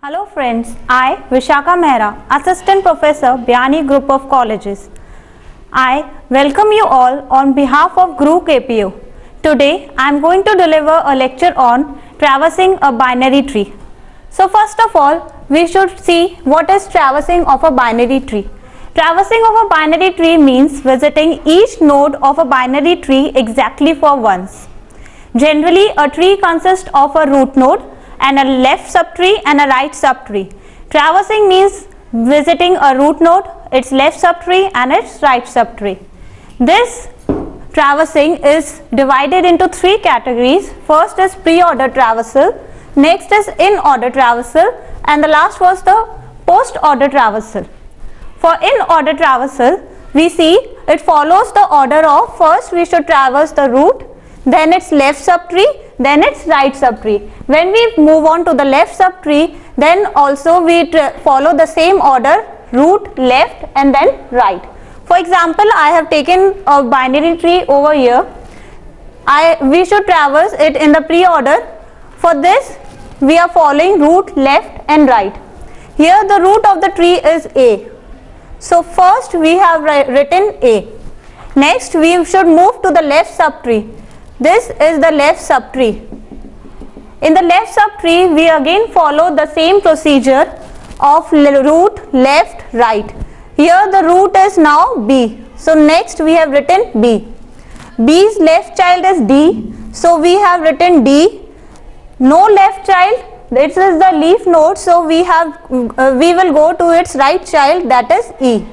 Hello friends, I Vishakha Mehra, Assistant Professor, Biyani Group of Colleges. I welcome you all on behalf of GRU KPU. Today I am going to deliver a lecture on traversing a binary tree. So first of all, we should see what is traversing of a binary tree. Traversing of a binary tree means visiting each node of a binary tree exactly for once. Generally, a tree consists of a root node and a left subtree and a right subtree. Traversing means visiting a root node, its left subtree and its right subtree. This traversing is divided into three categories. First is pre-order traversal, next is in-order traversal, and the last was the post-order traversal. For in-order traversal, we see it follows the order of first we should traverse the root, then its left subtree, then its right subtree. When we move on to the left subtree, then also we follow the same order, root, left and then right. For example, I have taken a binary tree over here. We should traverse it in the pre-order. For this, we are following root, left and right. Here the root of the tree is A. So first we have written A. Next we should move to the left subtree. This is the left subtree. In the left subtree, we again follow the same procedure of root, left, right. Here the root is now B. So next we have written B. B's left child is D. So we have written D. No left child. This is the leaf node. So we will go to its right child, that is E.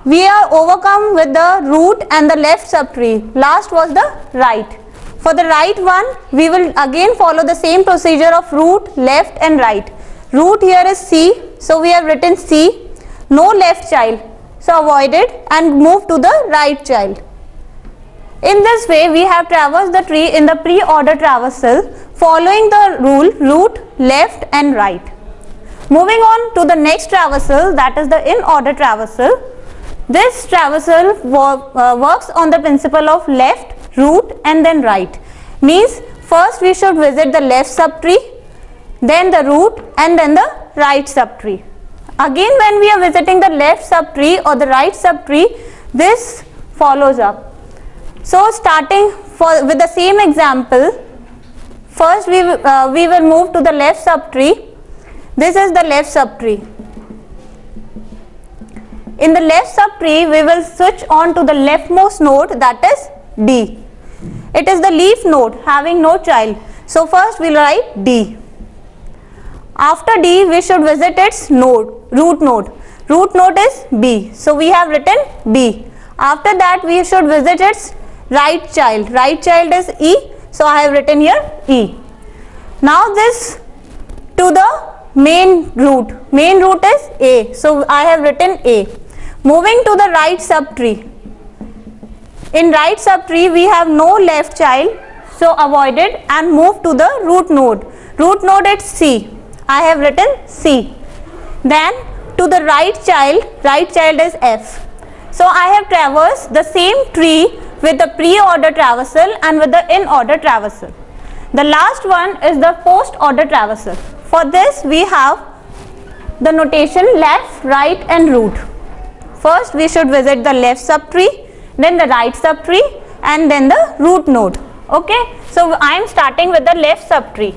We are overcome with the root and the left subtree. Last was the right. For the right one, we will again follow the same procedure of root, left and right. Root here is C. So we have written C. No left child. So avoid it and move to the right child. In this way, we have traversed the tree in the pre-order traversal following the rule root, left and right. Moving on to the next traversal, that is the in-order traversal. This traversal works on the principle of left, root and then right. Means first we should visit the left subtree, then the root and then the right subtree. Again when we are visiting the left subtree or the right subtree, this follows up. So starting with the same example, first we will move to the left subtree. This is the left subtree. In the left subtree, we will switch on to the leftmost node, that is D. It is the leaf node having no child. So first we will write D. After D, we should visit its node, root node. Root node is B. So we have written B. After that, we should visit its right child. Right child is E. So I have written here E. Now this to the main root. Main root is A. So I have written A. Moving to the right subtree. In right subtree, we have no left child. So avoid it and move to the root node. Root node is C. I have written C. Then to the right child is F. So I have traversed the same tree with the pre-order traversal and with the in-order traversal. The last one is the post-order traversal. For this we have the notation left, right and root. First we should visit the left subtree, then the right subtree and then the root node. Okay, so I am starting with the left subtree.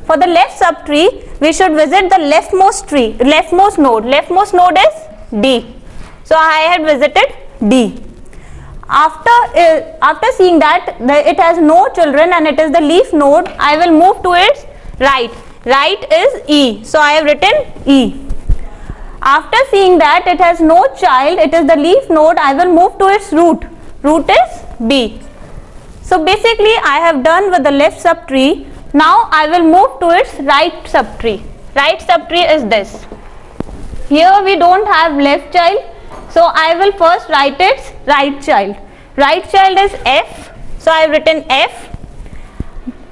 For the left subtree, we should visit the leftmost node. Leftmost node is D. So I had visited D. After seeing that it has no children and it is the leaf node, I will move to its right. Right is E. So I have written E. After seeing that it has no child, it is the leaf node, I will move to its root. Root is B. So basically I have done with the left subtree. Now I will move to its right subtree. Right subtree is this. Here we don't have left child. So I will first write its right child. Right child is F. So I have written F.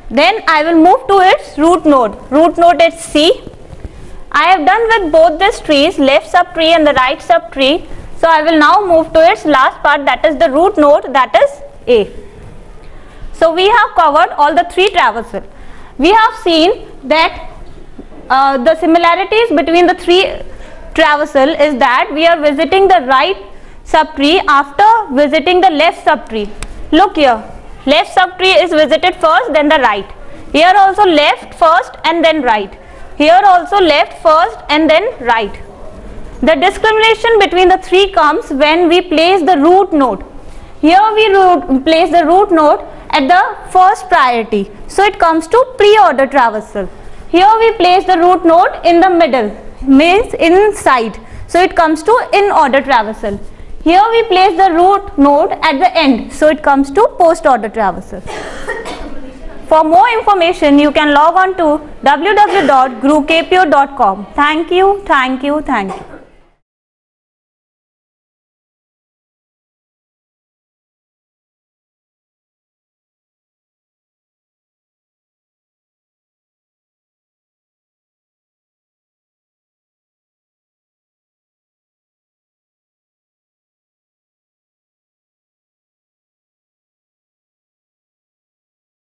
Then I will move to its root node. Root node is C. I have done with both these trees, left subtree and the right subtree. So I will now move to its last part, that is the root node, that is A. So we have covered all the three traversals. We have seen that the similarities between the three traversal is that we are visiting the right subtree after visiting the left subtree. Look here, left subtree is visited first, then the right. Here also left first and then right. Here also left first and then right. The discrimination between the three comes when we place the root node. Here we place the root node at the first priority, so it comes to pre-order traversal. Here we place the root node in the middle, means inside, so it comes to in-order traversal. Here we place the root node at the end, so it comes to post-order traversal. For more information, you can log on to www.grookpo.com. Thank you, thank you, thank you.